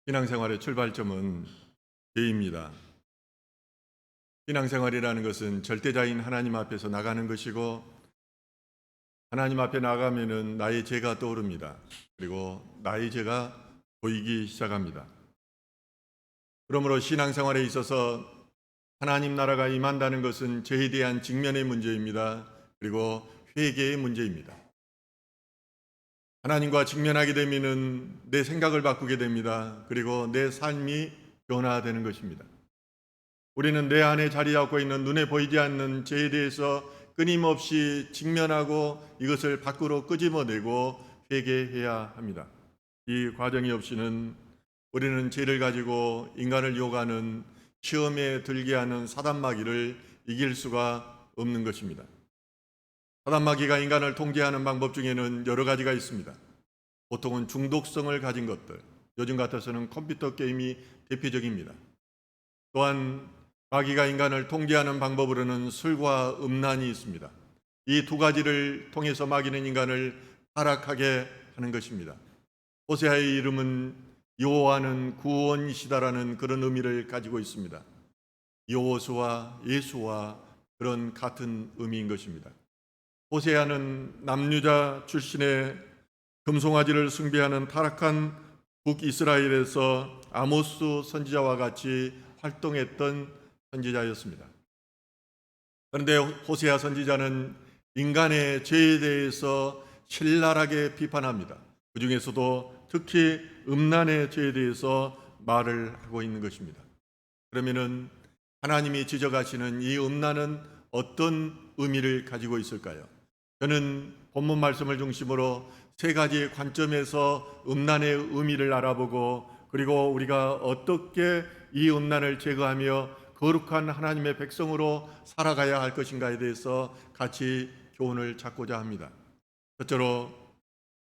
신앙생활의 출발점은 죄입니다. 신앙생활이라는 것은 절대자인 하나님 앞에서 나가는 것이고, 하나님 앞에 나가면은 나의 죄가 떠오릅니다. 그리고 나의 죄가 보이기 시작합니다. 그러므로 신앙생활에 있어서 하나님 나라가 임한다는 것은 죄에 대한 직면의 문제입니다. 그리고 회개의 문제입니다. 하나님과 직면하게 되면은 내 생각을 바꾸게 됩니다. 그리고 내 삶이 변화되는 것입니다. 우리는 내 안에 자리 잡고 있는 눈에 보이지 않는 죄에 대해서 끊임없이 직면하고 이것을 밖으로 끄집어내고 회개해야 합니다. 이 과정이 없이는 우리는 죄를 가지고 인간을 유혹하는 시험에 들게 하는 사단마귀를 이길 수가 없는 것입니다. 사단마귀가 인간을 통제하는 방법 중에는 여러 가지가 있습니다. 보통은 중독성을 가진 것들, 요즘 같아서는 컴퓨터 게임이 대표적입니다. 또한 마귀가 인간을 통제하는 방법으로는 술과 음란이 있습니다. 이 두 가지를 통해서 마귀는 인간을 타락하게 하는 것입니다. 호세아의 이름은 여호와는 구원이시다라는 그런 의미를 가지고 있습니다. 여호수와 예수와 그런 같은 의미인 것입니다. 호세아는 남유다 출신의 금송아지를 숭배하는 타락한 북이스라엘에서 아모스 선지자와 같이 활동했던 선지자였습니다. 그런데 호세아 선지자는 인간의 죄에 대해서 신랄하게 비판합니다. 그 중에서도 특히 음란의 죄에 대해서 말을 하고 있는 것입니다. 그러면은 하나님이 지적하시는 이 음란은 어떤 의미를 가지고 있을까요? 저는 본문 말씀을 중심으로 세 가지 관점에서 음란의 의미를 알아보고, 그리고 우리가 어떻게 이 음란을 제거하며 거룩한 하나님의 백성으로 살아가야 할 것인가에 대해서 같이 교훈을 찾고자 합니다. 첫째로,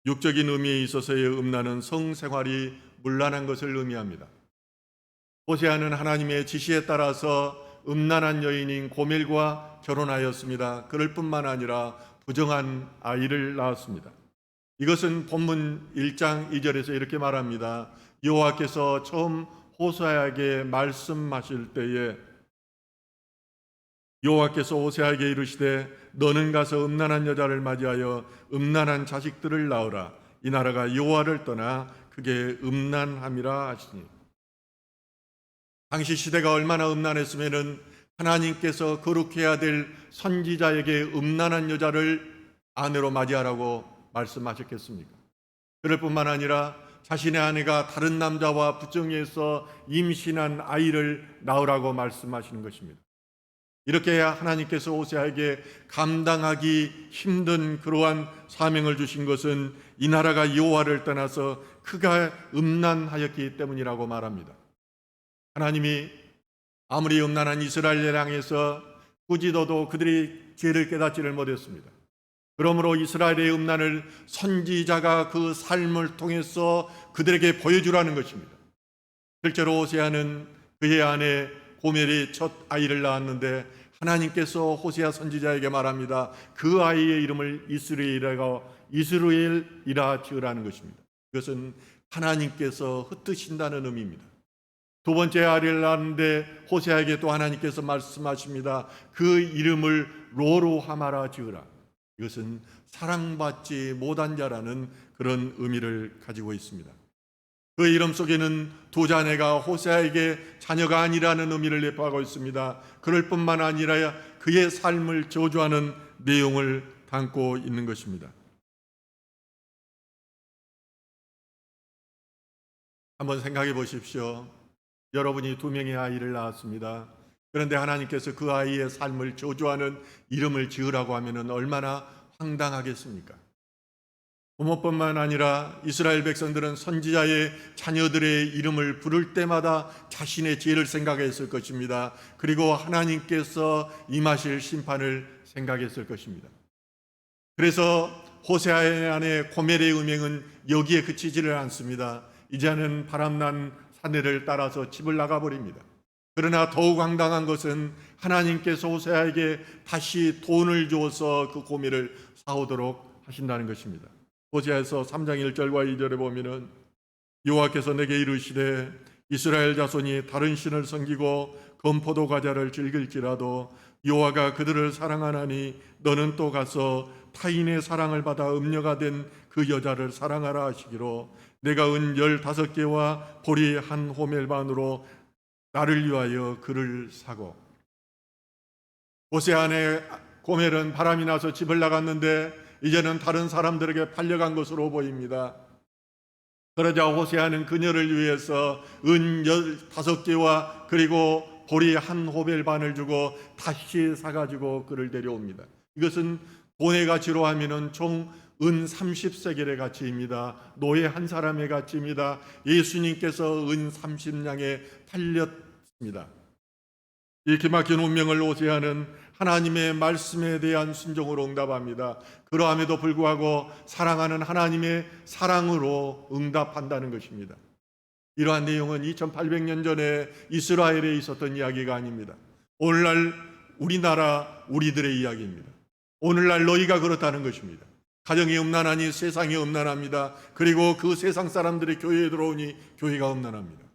육적인 의미에 있어서의 음란은 성생활이 문란한 것을 의미합니다. 호세아는 하나님의 지시에 따라서 음란한 여인인 고멜과 결혼하였습니다. 그럴 뿐만 아니라 부정한 아이를 낳았습니다. 이것은 본문 1장 2절에서 이렇게 말합니다. 여호와께서 처음 호세아에게 말씀하실 때에 여호와께서 호세아에게 이르시되 너는 가서 음란한 여자를 맞이하여 음란한 자식들을 낳으라. 이 나라가 여호와를 떠나 그게 음란함이라 하시니. 당시 시대가 얼마나 음란했으면은 하나님께서 거룩해야 될 선지자에게 음란한 여자를 아내로 맞이하라고 말씀하셨겠습니까? 그럴 뿐만 아니라 자신의 아내가 다른 남자와 부정해서 임신한 아이를 낳으라고 말씀하시는 것입니다. 이렇게 하나님께서 호세아에게 감당하기 힘든 그러한 사명을 주신 것은 이 나라가 여호와를 떠나서 그가 음란하였기 때문이라고 말합니다. 하나님이 아무리 음란한 이스라엘을 향해서 꾸짖어도 그들이 죄를 깨닫지를 못했습니다. 그러므로 이스라엘의 음란을 선지자가 그 삶을 통해서 그들에게 보여주라는 것입니다. 실제로 호세아는 그의 아내 고멜이 첫 아이를 낳았는데 하나님께서 호세아 선지자에게 말합니다. 그 아이의 이름을 이스라엘이라 지으라는 것입니다. 이것은 하나님께서 흩으신다는 의미입니다. 두 번째 아이를 낳았는데 호세아에게 또 하나님께서 말씀하십니다. 그 이름을 로루하마라 지으라. 이것은 사랑받지 못한 자라는 그런 의미를 가지고 있습니다. 그 이름 속에는 두 자녀가 호세아에게 자녀가 아니라는 의미를 내포하고 있습니다. 그럴 뿐만 아니라 그의 삶을 저주하는 내용을 담고 있는 것입니다. 한번 생각해 보십시오. 여러분이 두 명의 아이를 낳았습니다. 그런데 하나님께서 그 아이의 삶을 저주하는 이름을 지으라고 하면 얼마나 황당하겠습니까? 부모뿐만 아니라 이스라엘 백성들은 선지자의 자녀들의 이름을 부를 때마다 자신의 죄를 생각했을 것입니다. 그리고 하나님께서 임하실 심판을 생각했을 것입니다. 그래서 호세아의 아내 고멜의 음행은 여기에 그치지를 않습니다. 이제는 바람난 사내를 따라서 집을 나가버립니다. 그러나 더욱 황당한 것은 하나님께서 호세아에게 다시 돈을 주어서 그 고멜을 사오도록 하신다는 것입니다. 호세아서 3장 1절과 2절에 보면은 여호와께서 내게 이르시되 이스라엘 자손이 다른 신을 섬기고 건포도 과자를 즐길지라도 여호와가 그들을 사랑하나니 너는 또 가서 타인의 사랑을 받아 음녀가 된 그 여자를 사랑하라 하시기로 내가 은 15개와 보리 한 호멜 반으로 나를 위하여 그를 사고. 호세 아내 고멜은 바람이 나서 집을 나갔는데 이제는 다른 사람들에게 팔려간 것으로 보입니다. 그러자 호세아는 그녀를 위해서 은 15개와 그리고 보리 한 호멜 반을 주고 다시 사가지고 그를 데려옵니다. 이것은 돈의 가치로 하면은 총 은 30세겔의 가치입니다. 노예 한 사람의 가치입니다. 예수님께서 은 30냥에 팔렸습니다. 이 기막힌 운명을 호세아는 하나님의 말씀에 대한 순종으로 응답합니다. 그러함에도 불구하고 사랑하는 하나님의 사랑으로 응답한다는 것입니다. 이러한 내용은 2800년 전에 이스라엘에 있었던 이야기가 아닙니다. 오늘날 우리나라 우리들의 이야기입니다. 오늘날 너희가 그렇다는 것입니다. 가정이 음란하니 세상이 음란합니다. 그리고 그 세상 사람들이 교회에 들어오니 교회가 음란합니다.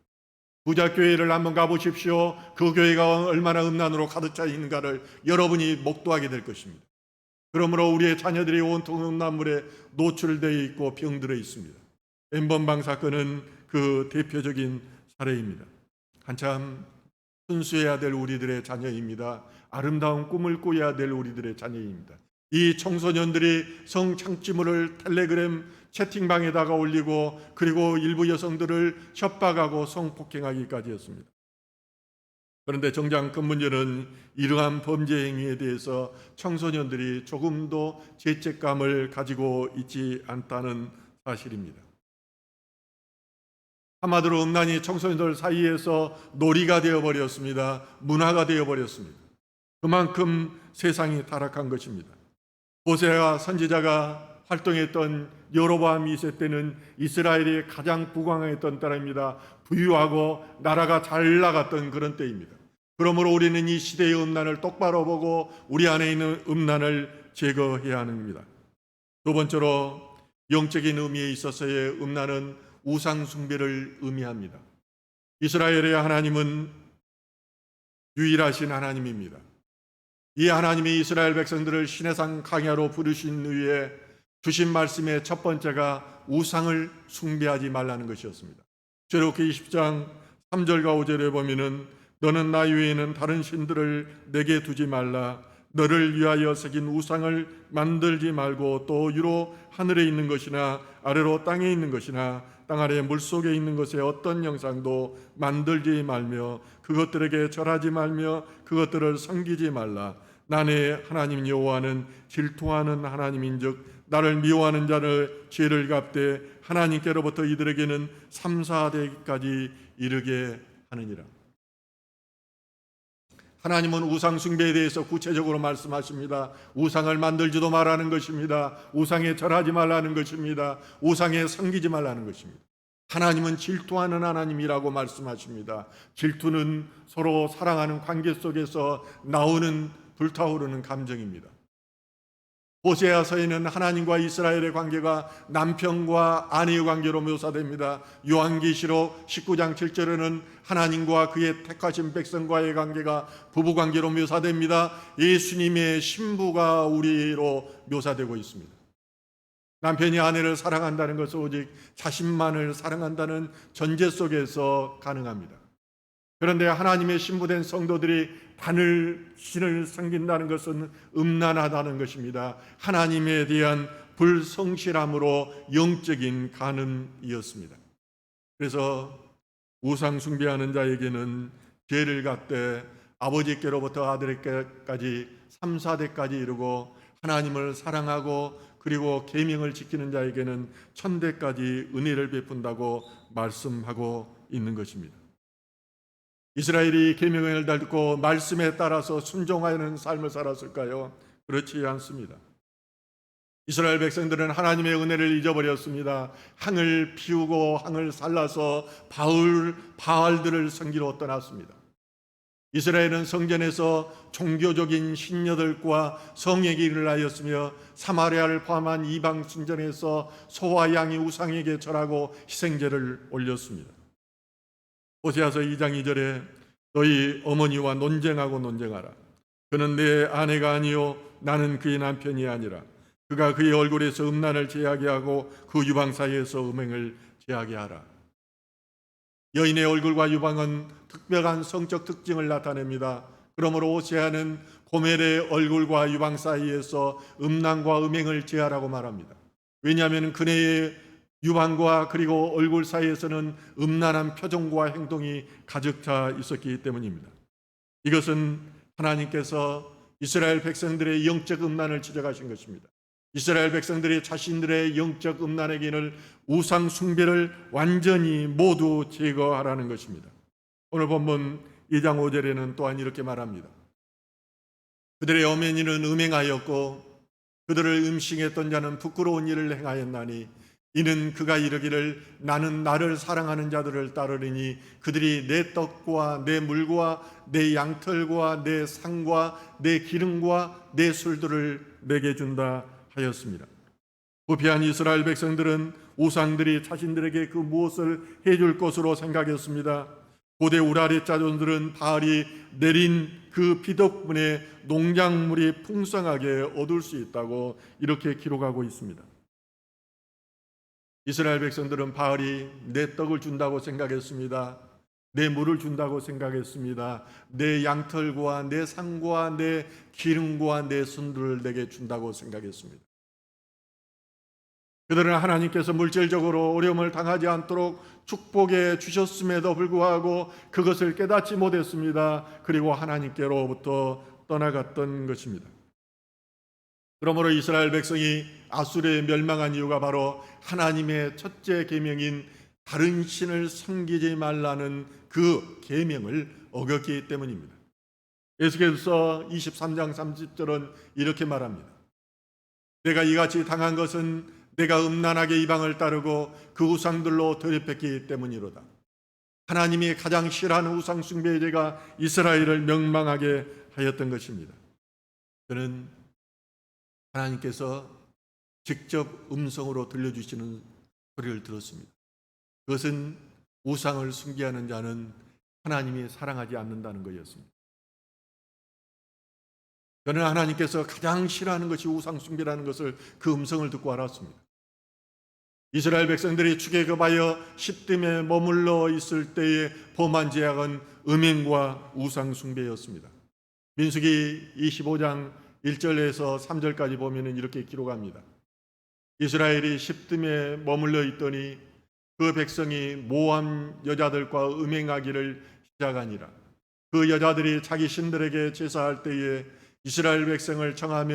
부자교회를 한번 가보십시오. 그 교회가 얼마나 음란으로 가득 차 있는가를 여러분이 목도하게 될 것입니다. 그러므로 우리의 자녀들이 온통 음란물에 노출되어 있고 병들어 있습니다. 엠번방 사건은 그 대표적인 사례입니다. 한참 순수해야 될 우리들의 자녀입니다. 아름다운 꿈을 꾸어야 될 우리들의 자녀입니다. 이 청소년들이 성착취물을 텔레그램 채팅방에다가 올리고 그리고 일부 여성들을 협박하고 성폭행하기까지 했습니다. 그런데 정작 그 문제는 이러한 범죄 행위에 대해서 청소년들이 조금도 죄책감을 가지고 있지 않다는 사실입니다. 한마디로 음란이 청소년들 사이에서 놀이가 되어버렸습니다. 문화가 되어버렸습니다. 그만큼 세상이 타락한 것입니다. 호세아 선지자가 활동했던 여로보암 2세 때는 이스라엘이 가장 부강했던 때입니다. 부유하고 나라가 잘 나갔던 그런 때입니다. 그러므로 우리는 이 시대의 음란을 똑바로 보고 우리 안에 있는 음란을 제거해야 합니다. 두 번째로 영적인 의미에 있어서의 음란은 우상 숭배를 의미합니다. 이스라엘의 하나님은 유일하신 하나님입니다. 이 하나님이 이스라엘 백성들을 시내산 강야로 부르신 후에 주신 말씀의 첫 번째가 우상을 숭배하지 말라는 것이었습니다. 출애굽기 20장 3절과 5절에 보면은 너는 나 외에는 다른 신들을 내게 두지 말라. 너를 위하여 새긴 우상을 만들지 말고 또 위로 하늘에 있는 것이나 아래로 땅에 있는 것이나 땅 아래 물속에 있는 것의 어떤 형상도 만들지 말며 그것들에게 절하지 말며 그것들을 섬기지 말라. 나의 하나님 여호와는 질투하는 하나님인즉 나를 미워하는 자를 죄를 갚되 하나님께로부터 이들에게는 3, 4대까지 이르게 하느니라. 하나님은 우상 숭배에 대해서 구체적으로 말씀하십니다. 우상을 만들지도 말라는 것입니다. 우상에 절하지 말라는 것입니다. 우상에 섬기지 말라는 것입니다. 하나님은 질투하는 하나님이라고 말씀하십니다. 질투는 서로 사랑하는 관계 속에서 나오는 불타오르는 감정입니다. 호세아서에는 하나님과 이스라엘의 관계가 남편과 아내의 관계로 묘사됩니다. 요한계시록 19장 7절에는 하나님과 그의 택하신 백성과의 관계가 부부관계로 묘사됩니다. 예수님의 신부가 우리로 묘사되고 있습니다. 남편이 아내를 사랑한다는 것은 오직 자신만을 사랑한다는 전제 속에서 가능합니다. 그런데 하나님의 신부된 성도들이 단을 신을 섬긴다는 것은 음란하다는 것입니다. 하나님에 대한 불성실함으로 영적인 간음이었습니다. 그래서 우상 숭배하는 자에게는 죄를 갚되 아버지께로부터 아들에게까지 3, 4대까지 이르고 하나님을 사랑하고 그리고 계명을 지키는 자에게는 1000대까지 은혜를 베푼다고 말씀하고 있는 것입니다. 이스라엘이 계명을 듣고 말씀에 따라서 순종하는 삶을 살았을까요? 그렇지 않습니다. 이스라엘 백성들은 하나님의 은혜를 잊어버렸습니다. 항을 피우고 항을 살라서 바알들을 섬기러 떠났습니다. 이스라엘은 성전에서 종교적인 신녀들과 성회기를 하였으며 사마리아를 포함한 이방 신전에서 소와 양이 우상에게 절하고 희생제를 올렸습니다. 호세아서 2장 2절에 너희 어머니와 논쟁하라. 그는 내 아내가 아니요 나는 그의 남편이 아니라 그가 그의 얼굴에서 음란을 제하게 하고 그 유방 사이에서 음행을 제하게 하라. 여인의 얼굴과 유방은 특별한 성적 특징을 나타냅니다. 그러므로 호세아는 고멜의 얼굴과 유방 사이에서 음란과 음행을 제하라고 말합니다. 왜냐하면 그네의 유방과 그리고 얼굴 사이에서는 음란한 표정과 행동이 가득 차 있었기 때문입니다. 이것은 하나님께서 이스라엘 백성들의 영적 음란을 지적하신 것입니다. 이스라엘 백성들이 자신들의 영적 음란의 길을 우상 숭배를 완전히 모두 제거하라는 것입니다. 오늘 본문 2장 5절에는 또한 이렇게 말합니다. 그들의 어머니는 음행하였고 그들을 음식했던 자는 부끄러운 일을 행하였나니 이는 그가 이르기를 나는 나를 사랑하는 자들을 따르리니 그들이 내 떡과 내 물과 내 양털과 내 상과 내 기름과 내 술들을 내게 준다 하였습니다. 부패한 이스라엘 백성들은 우상들이 자신들에게 그 무엇을 해줄 것으로 생각했습니다. 고대 우라리 자손들은 바알이 내린 그 비 덕분에 농작물이 풍성하게 얻을 수 있다고 이렇게 기록하고 있습니다. 이스라엘 백성들은 바알이 내 떡을 준다고 생각했습니다. 내 물을 준다고 생각했습니다. 내 양털과 내 상과 내 기름과 내 순들을 내게 준다고 생각했습니다. 그들은 하나님께서 물질적으로 어려움을 당하지 않도록 축복해 주셨음에도 불구하고 그것을 깨닫지 못했습니다. 그리고 하나님께로부터 떠나갔던 것입니다. 그러므로 이스라엘 백성이 아수르에 멸망한 이유가 바로 하나님의 첫째 계명인 다른 신을 섬기지 말라는 그 계명을 어겼기 때문입니다. 에스겔서 23장 30절은 이렇게 말합니다. 내가 이같이 당한 것은 내가 음란하게 이방을 따르고 그 우상들로 더럽혔기 때문이로다. 하나님이 가장 싫어하는 우상 숭배의 죄가 이스라엘을 멸망하게 하였던 것입니다. 저는 하나님께서 직접 음성으로 들려주시는 소리를 들었습니다. 그것은 우상을 숭배하는 자는 하나님이 사랑하지 않는다는 것이었습니다. 저는 하나님께서 가장 싫어하는 것이 우상 숭배라는 것을 그 음성을 듣고 알았습니다. 이스라엘 백성들이 축에 급하여 시딤에 머물러 있을 때의 범한 죄악은 음행과 우상 숭배였습니다. 민수기 25장 1절에서 3절까지 보면 이렇게 기록합니다. 이스라엘이 시딤에 머물러 있더니 그 백성이 모함 여자들과 음행하기를 시작하니라. 그 여자들이 자기 신들에게 제사할 때에 이스라엘 백성을 청하며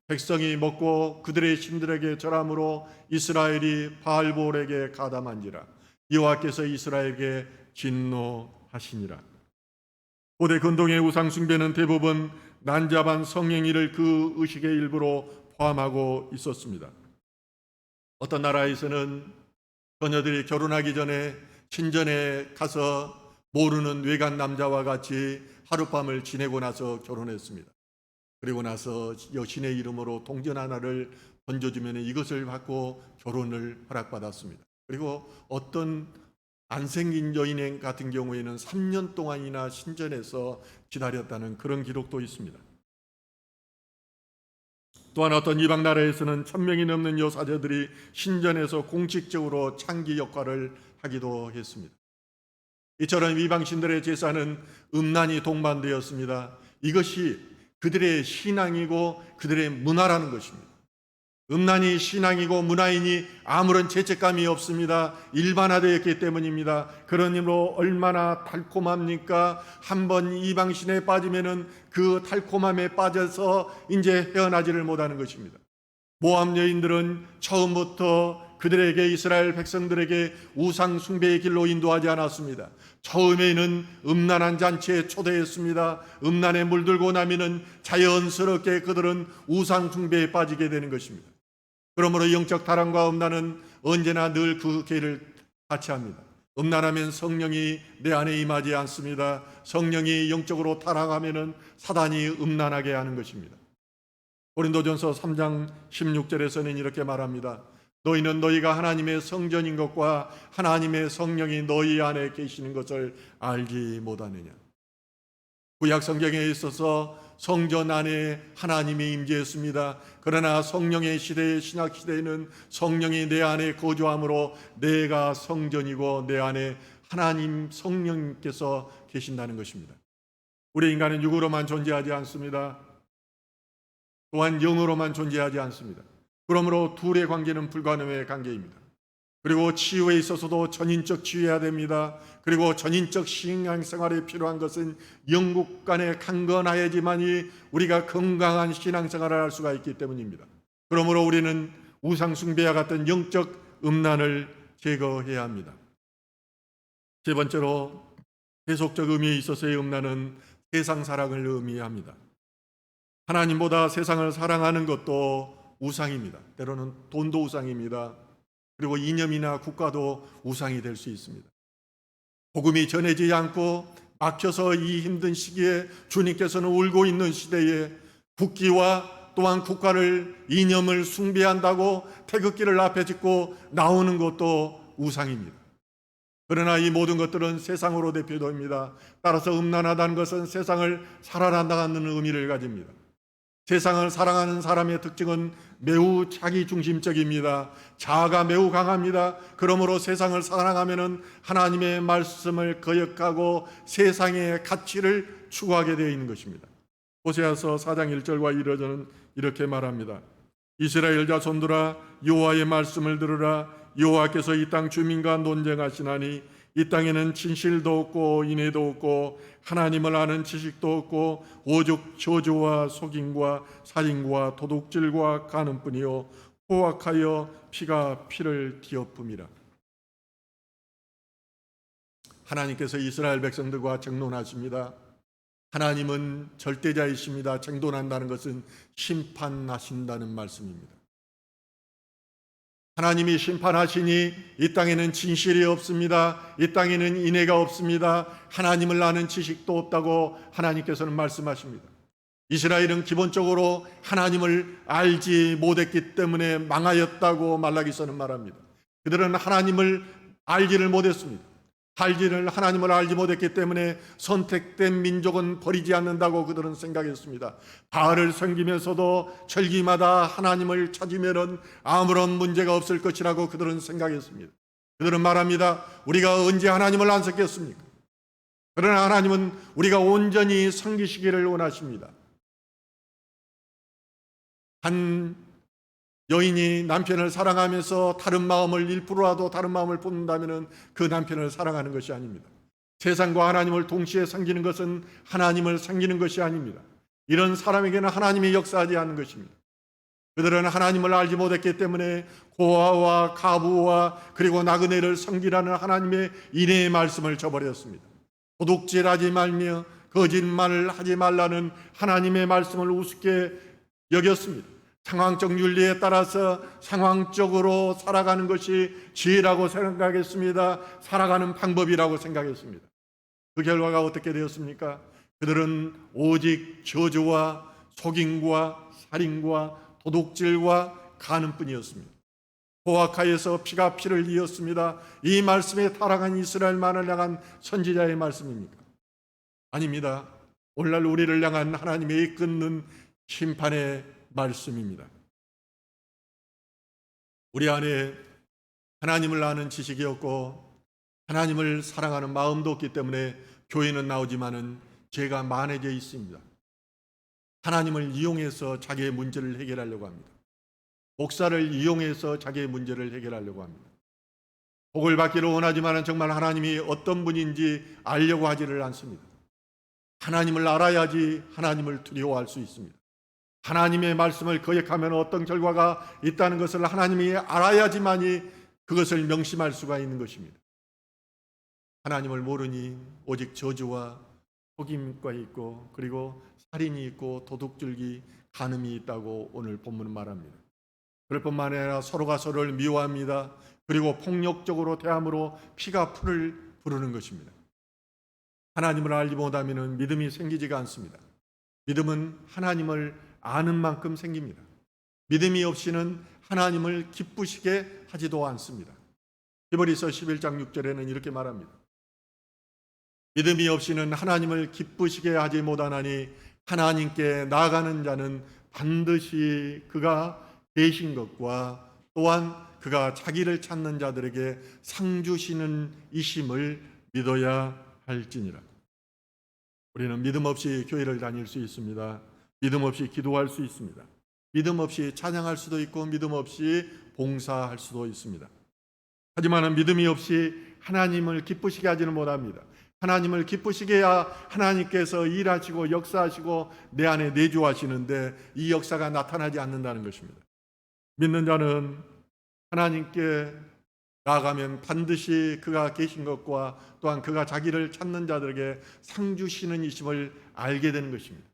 백성이 먹고 그들의 신들에게 절함으로 이스라엘이 바알볼에게 가담한지라. 여호와께서 이스라엘에게 진노하시니라. 고대 근동의 우상 숭배는 대부분 난잡한 성행위를 그 의식의 일부로 포함하고 있었습니다. 어떤 나라에서는 처녀들이 결혼하기 전에 신전에 가서 모르는 외간 남자와 같이 하룻밤을 지내고 나서 결혼했습니다. 그리고 나서 여신의 이름으로 동전 하나를 던져주면 이것을 받고 결혼을 허락받았습니다. 그리고 어떤 안 생긴 여인 같은 경우에는 3년 동안이나 신전에서 기다렸다는 그런 기록도 있습니다. 또한 어떤 이방 나라에서는 1000명이 넘는 여사제들이 신전에서 공식적으로 창기 역할을 하기도 했습니다. 이처럼 이방신들의 제사는 음란이 동반되었습니다. 이것이 그들의 신앙이고 그들의 문화라는 것입니다. 음란이 신앙이고 문화이니 아무런 죄책감이 없습니다. 일반화되었기 때문입니다. 그런 이유로 얼마나 달콤합니까? 한번 이방신에 빠지면은 그 달콤함에 빠져서 이제 헤어나지를 못하는 것입니다. 모함 여인들은 처음부터 그들에게 이스라엘 백성들에게 우상 숭배의 길로 인도하지 않았습니다. 처음에는 음란한 잔치에 초대했습니다. 음란에 물들고 나면은 자연스럽게 그들은 우상 숭배에 빠지게 되는 것입니다. 그러므로 영적 타락과 음란은 언제나 늘 그 길을 같이 합니다. 음란하면 성령이 내 안에 임하지 않습니다. 성령이 영적으로 타락하면은 사단이 음란하게 하는 것입니다. 고린도전서 3장 16절에서는 이렇게 말합니다. 너희는 너희가 하나님의 성전인 것과 하나님의 성령이 너희 안에 계시는 것을 알지 못하느냐. 구약 성경에 있어서 성전 안에 하나님이 임재했습니다. 그러나 성령의 시대의 신약 시대에는 성령이 내 안에 거주함으로 내가 성전이고 내 안에 하나님 성령께서 계신다는 것입니다. 우리 인간은 육으로만 존재하지 않습니다. 또한 영으로만 존재하지 않습니다. 그러므로 둘의 관계는 불가능의 관계입니다. 그리고 치유에 있어서도 전인적 치유해야 됩니다. 그리고 전인적 신앙생활에 필요한 것은 영국 간의 강건하여야지만이 우리가 건강한 신앙생활을 할 수가 있기 때문입니다. 그러므로 우리는 우상숭배와 같은 영적 음란을 제거해야 합니다. 세 번째로 세속적 의미에 있어서의 음란은 세상 사랑을 의미합니다. 하나님보다 세상을 사랑하는 것도 우상입니다. 때로는 돈도 우상입니다. 그리고 이념이나 국가도 우상이 될 수 있습니다. 복음이 전해지지 않고 막혀서 이 힘든 시기에 주님께서는 울고 있는 시대에 국기와 또한 국가를 이념을 숭배한다고 태극기를 앞에 짓고 나오는 것도 우상입니다. 그러나 이 모든 것들은 세상으로 대표됩니다. 따라서 음란하다는 것은 세상을 사랑한다는 의미를 가집니다. 세상을 사랑하는 사람의 특징은 매우 자기중심적입니다. 자아가 매우 강합니다. 그러므로 세상을 사랑하면 하나님의 말씀을 거역하고 세상의 가치를 추구하게 되어 있는 것입니다. 호세아서 4장 1절과 2절은 이렇게 말합니다. 이스라엘 자손들아 여호와의 말씀을 들으라. 여호와께서 이 땅 주민과 논쟁하시나니 이 땅에는 진실도 없고 인애도 없고 하나님을 아는 지식도 없고 오직 저주와 속임과 살인과 도둑질과 간음뿐이요 포악하여 피가 피를 뒤엎음이라. 하나님께서 이스라엘 백성들과 정론하십니다. 하나님은 절대자이십니다. 정돈한다는 것은 심판하신다는 말씀입니다. 하나님이 심판하시니 이 땅에는 진실이 없습니다. 이 땅에는 인애가 없습니다. 하나님을 아는 지식도 없다고 하나님께서는 말씀하십니다. 이스라엘은 기본적으로 하나님을 알지 못했기 때문에 망하였다고 말라기서는 말합니다. 그들은 하나님을 알지를 못했습니다. 하나님을 알지 못했기 때문에 선택된 민족은 버리지 않는다고 그들은 생각했습니다. 바알을 섬기면서도 절기마다 하나님을 찾으면 아무런 문제가 없을 것이라고 그들은 생각했습니다. 그들은 말합니다. 우리가 언제 하나님을 안 섬겼습니까? 그러나 하나님은 우리가 온전히 섬기시기를 원하십니다. 한 여인이 남편을 사랑하면서 다른 마음을 1%라도 다른 마음을 품는다면 그 남편을 사랑하는 것이 아닙니다. 세상과 하나님을 동시에 섬기는 것은 하나님을 섬기는 것이 아닙니다. 이런 사람에게는 하나님이 역사하지 않는 것입니다. 그들은 하나님을 알지 못했기 때문에 고아와 가부와 그리고 나그네를 섬기라는 하나님의 인애의 말씀을 저버렸습니다. 도둑질하지 말며 거짓말을 하지 말라는 하나님의 말씀을 우습게 여겼습니다. 상황적 윤리에 따라서 상황적으로 살아가는 것이 지혜라고 생각했습니다. 살아가는 방법이라고 생각했습니다. 그 결과가 어떻게 되었습니까? 그들은 오직 저주와 속임과 살인과 도둑질과 간음뿐이었습니다. 포악하여서 피가 피를 이었습니다. 이 말씀에 타락한 이스라엘만을 향한 선지자의 말씀입니까? 아닙니다. 오늘날 우리를 향한 하나님의 이끄는 심판의 말씀입니다. 우리 안에 하나님을 아는 지식이 없고 하나님을 사랑하는 마음도 없기 때문에 교회는 나오지만은 죄가 만해져 있습니다. 하나님을 이용해서 자기의 문제를 해결하려고 합니다. 목사를 이용해서 자기의 문제를 해결하려고 합니다. 복을 받기를 원하지만은 정말 하나님이 어떤 분인지 알려고 하지를 않습니다. 하나님을 알아야지 하나님을 두려워할 수 있습니다. 하나님의 말씀을 거역하면 어떤 결과가 있다는 것을 하나님이 알아야지만이 그것을 명심할 수가 있는 것입니다. 하나님을 모르니 오직 저주와 속임과 있고 그리고 살인이 있고 도둑질기 간음이 있다고 오늘 본문은 말합니다. 그럴 뿐만 아니라 서로가 서로를 미워합니다. 그리고 폭력적으로 대함으로 피가 풀을 부르는 것입니다. 하나님을 알지 못하면 믿음이 생기지가 않습니다. 믿음은 하나님을 아는 만큼 생깁니다. 믿음이 없이는 하나님을 기쁘시게 하지도 않습니다. 히브리서 11장 6절에는 이렇게 말합니다. 믿음이 없이는 하나님을 기쁘시게 하지 못하나니 하나님께 나아가는 자는 반드시 그가 계신 것과 또한 그가 자기를 찾는 자들에게 상 주시는 이심을 믿어야 할지니라. 우리는 믿음 없이 교회를 다닐 수 있습니다. 믿음 없이 기도할 수 있습니다. 믿음 없이 찬양할 수도 있고 믿음 없이 봉사할 수도 있습니다. 하지만 믿음이 없이 하나님을 기쁘시게 하지는 못합니다. 하나님을 기쁘시게 해야 하나님께서 일하시고 역사하시고 내 안에 내주하시는데 이 역사가 나타나지 않는다는 것입니다. 믿는 자는 하나님께 나아가면 반드시 그가 계신 것과 또한 그가 자기를 찾는 자들에게 상 주시는 이심을 알게 되는 것입니다.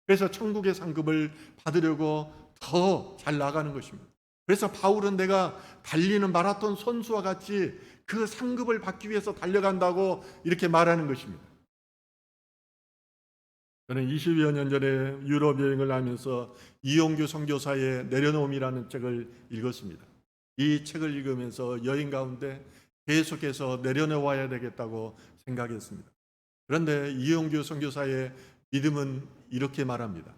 그래서 천국의 상급을 받으려고 더 잘 나가는 것입니다. 그래서 바울은 내가 달리는 마라톤 선수와 같이 그 상급을 받기 위해서 달려간다고 이렇게 말하는 것입니다. 저는 20여 년 전에 유럽 여행을 하면서 이용규 선교사의 내려놓음이라는 책을 읽었습니다. 이 책을 읽으면서 여행 가운데 계속해서 내려놓아야 되겠다고 생각했습니다. 그런데 이용규 선교사의 믿음은 이렇게 말합니다.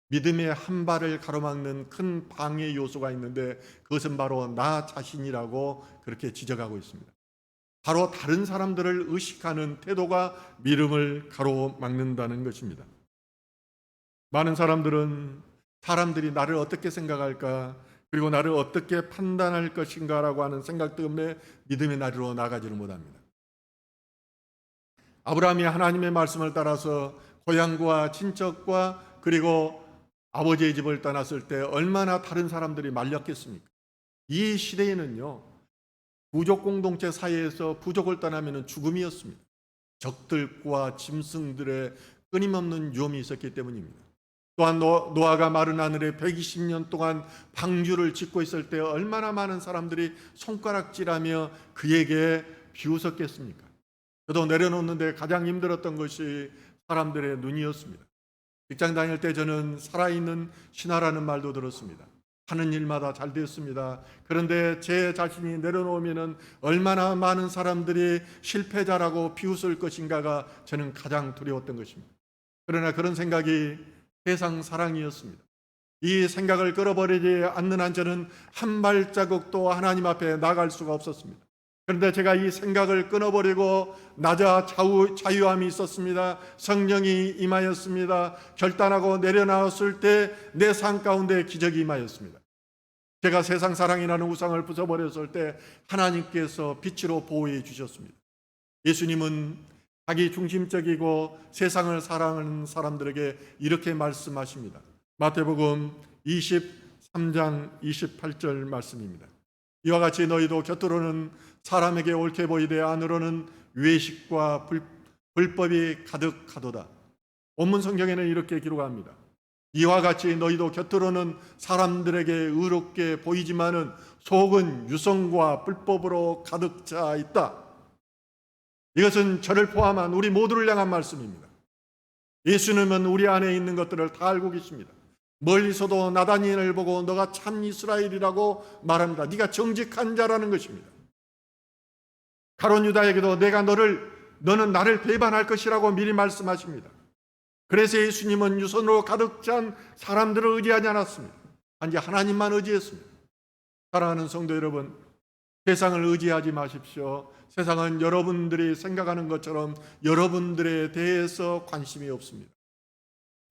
믿음의 한 발을 가로막는 큰 방해 요소가 있는데 그것은 바로 나 자신이라고 그렇게 지적하고 있습니다. 바로 다른 사람들을 의식하는 태도가 믿음을 가로막는다는 것입니다. 많은 사람들은 사람들이 나를 어떻게 생각할까 그리고 나를 어떻게 판단할 것인가라고 하는 생각 때문에 믿음의 나리로 나가지를 못합니다. 아브라함이 하나님의 말씀을 따라서 고향과 친척과 그리고 아버지의 집을 떠났을 때 얼마나 다른 사람들이 말렸겠습니까? 이 시대에는요, 부족 공동체 사이에서 부족을 떠나면 죽음이었습니다. 적들과 짐승들의 끊임없는 유험이 있었기 때문입니다. 또한 노아가 마른 하늘에 120년 동안 방주를 짓고 있을 때 얼마나 많은 사람들이 손가락질하며 그에게 비웃었겠습니까? 저도 내려놓는데 가장 힘들었던 것이 사람들의 눈이었습니다. 직장 다닐 때 저는 살아있는 신화라는 말도 들었습니다. 하는 일마다 잘 됐습니다. 그런데 제 자신이 내려놓으면 얼마나 많은 사람들이 실패자라고 비웃을 것인가가 저는 가장 두려웠던 것입니다. 그러나 그런 생각이 세상 사랑이었습니다. 이 생각을 끌어버리지 않는 한 저는 한 발자국도 하나님 앞에 나갈 수가 없었습니다. 그런데 제가 이 생각을 끊어버리고 낮아 자유함이 있었습니다. 성령이 임하였습니다. 결단하고 내려나왔을 때 내 삶 가운데 기적이 임하였습니다. 제가 세상 사랑이라는 우상을 부숴버렸을 때 하나님께서 빛으로 보호해 주셨습니다. 예수님은 자기 중심적이고 세상을 사랑하는 사람들에게 이렇게 말씀하십니다. 마태복음 23장 28절 말씀입니다. 이와 같이 너희도 겉으로는 사람에게 옳게 보이되 안으로는 외식과 불법이 가득하도다. 원문 성경에는 이렇게 기록합니다. 이와 같이 너희도 겉으로는 사람들에게 의롭게 보이지만은 속은 유성과 불법으로 가득 차 있다. 이것은 저를 포함한 우리 모두를 향한 말씀입니다. 예수님은 우리 안에 있는 것들을 다 알고 계십니다. 멀리서도 나다니엘을 보고 너가 참 이스라엘이라고 말합니다. 네가 정직한 자라는 것입니다. 가룟 유다에게도 너는 나를 배반할 것이라고 미리 말씀하십니다. 그래서 예수님은 유선으로 가득 찬 사람들을 의지하지 않았습니다. 단지 하나님만 의지했습니다. 사랑하는 성도 여러분, 세상을 의지하지 마십시오. 세상은 여러분들이 생각하는 것처럼 여러분들에 대해서 관심이 없습니다.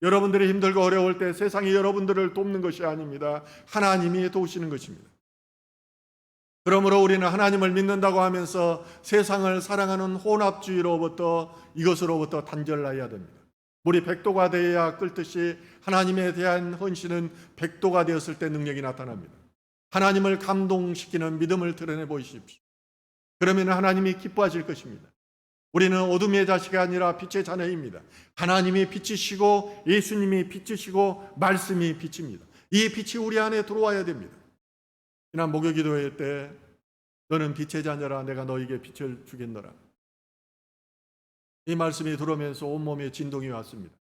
여러분들이 힘들고 어려울 때 세상이 여러분들을 돕는 것이 아닙니다. 하나님이 도우시는 것입니다. 그러므로 우리는 하나님을 믿는다고 하면서 세상을 사랑하는 혼합주의로부터 이것으로부터 단절해야 됩니다. 물이 100도가 되어야 끓듯이 하나님에 대한 헌신은 100도가 되었을 때 능력이 나타납니다. 하나님을 감동시키는 믿음을 드러내 보이십시오. 그러면 하나님이 기뻐하실 것입니다. 우리는 어둠의 자식이 아니라 빛의 자녀입니다. 하나님이 빛이시고 예수님이 빛이시고 말씀이 빛입니다. 이 빛이 우리 안에 들어와야 됩니다. 지난 목요기도회 때 너는 빛의 자녀라. 내가 너에게 빛을 주겠노라. 이 말씀이 들어오면서 온몸에 진동이 왔습니다.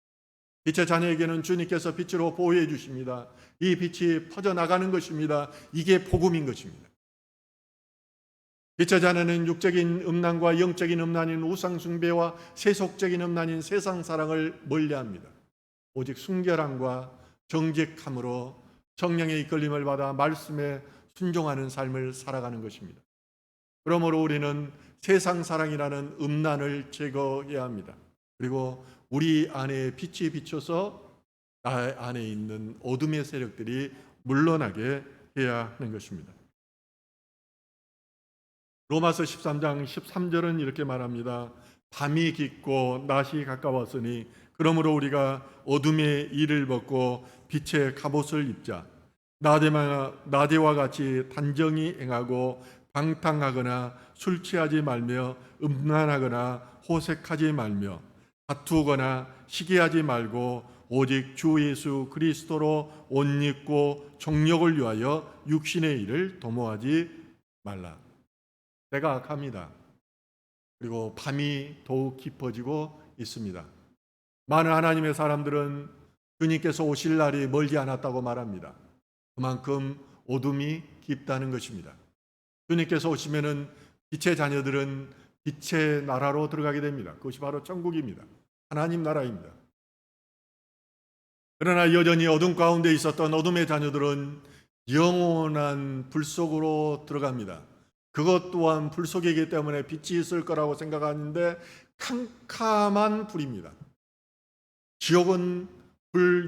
빛의 자녀에게는 주님께서 빛으로 보호해 주십니다. 이 빛이 퍼져나가는 것입니다. 이게 복음인 것입니다. 빛의 자녀는 육적인 음란과 영적인 음란인 우상숭배와 세속적인 음란인 세상 사랑을 멀리합니다. 오직 순결함과 정직함으로 성령의 이끌림을 받아 말씀에 순종하는 삶을 살아가는 것입니다. 그러므로 우리는 세상 사랑이라는 음란을 제거해야 합니다. 그리고 우리 안에 빛이 비춰서 나 안에 있는 어둠의 세력들이 물러나게 해야 하는 것입니다. 로마서 13장 13절은 이렇게 말합니다. 밤이 깊고 낮이 가까웠으니 그러므로 우리가 어둠의 일을 벗고 빛의 갑옷을 입자. 나대와 같이 단정히 행하고 방탕하거나 술 취하지 말며 음란하거나 호색하지 말며 다투거나 시기하지 말고 오직 주 예수 그리스도로 옷 입고 정욕을 위하여 육신의 일을 도모하지 말라. 때가 악합니다. 그리고 밤이 더욱 깊어지고 있습니다. 많은 하나님의 사람들은 주님께서 오실 날이 멀지 않았다고 말합니다. 그만큼 어둠이 깊다는 것입니다. 주님께서 오시면은 빛의 자녀들은 빛의 나라로 들어가게 됩니다. 그것이 바로 천국입니다. 하나님 나라입니다. 그러나 여전히 어둠 가운데 있었던 어둠의 자녀들은 영원한 불 속으로 들어갑니다. 그것 또한 불 속이기 때문에 빛이 있을 거라고 생각하는데 캄캄한 불입니다. 지옥은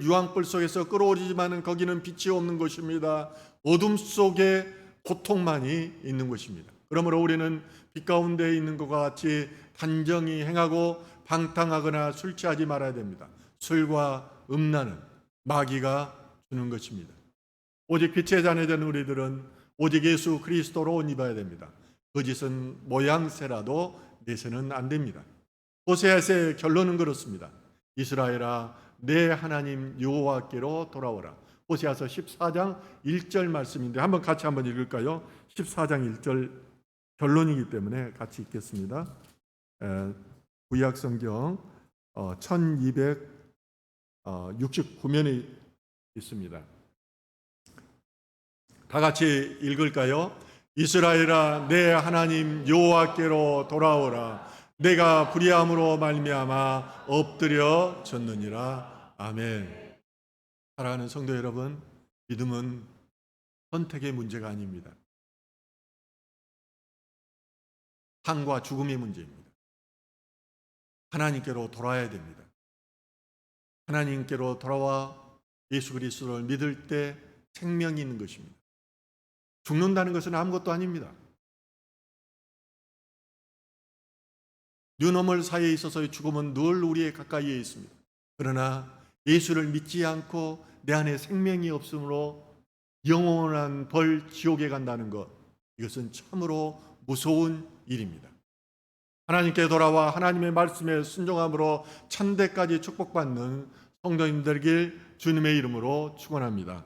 유황불 속에서 끓어오르지만 거기는 빛이 없는 것입니다. 어둠 속에 고통만이 있는 것입니다. 그러므로 우리는 빛 가운데 있는 것과 같이 단정히 행하고 방탕하거나 술 취하지 말아야 됩니다. 술과 음란은 마귀가 주는 것입니다. 오직 빛의 자녀된 우리들은 오직 예수 그리스도로 옷 입어야 됩니다. 거짓은 모양새라도 내세는 안 됩니다. 호세아서의 결론은 그렇습니다. 이스라엘아 내 하나님 여호와께로 돌아오라. 호세아서 14장 1절 말씀인데 같이 한번 읽을까요? 14장 1절 결론이기 때문에 같이 읽겠습니다. 구약 성경 1269면에 있습니다. 다 같이 읽을까요? 이스라엘아 내 하나님 여호와께로 돌아오라. 내가 불의함으로 말미암아 엎드려 졌느니라. 아멘. 사랑하는 성도 여러분, 믿음은 선택의 문제가 아닙니다. 삶과 죽음의 문제입니다. 하나님께로 돌아야 됩니다. 하나님께로 돌아와 예수 그리스도를 믿을 때 생명이 있는 것입니다. 죽는다는 것은 아무것도 아닙니다. 뉴노멀 사이에 있어서의 죽음은 늘 우리의 가까이에 있습니다. 그러나 예수를 믿지 않고 내 안에 생명이 없으므로 영원한 벌 지옥에 간다는 것, 이것은 참으로 무서운 일입니다. 하나님께 돌아와 하나님의 말씀에 순종함으로 천대까지 축복받는 성도님들 되길 주님의 이름으로 축원합니다.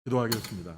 기도하겠습니다.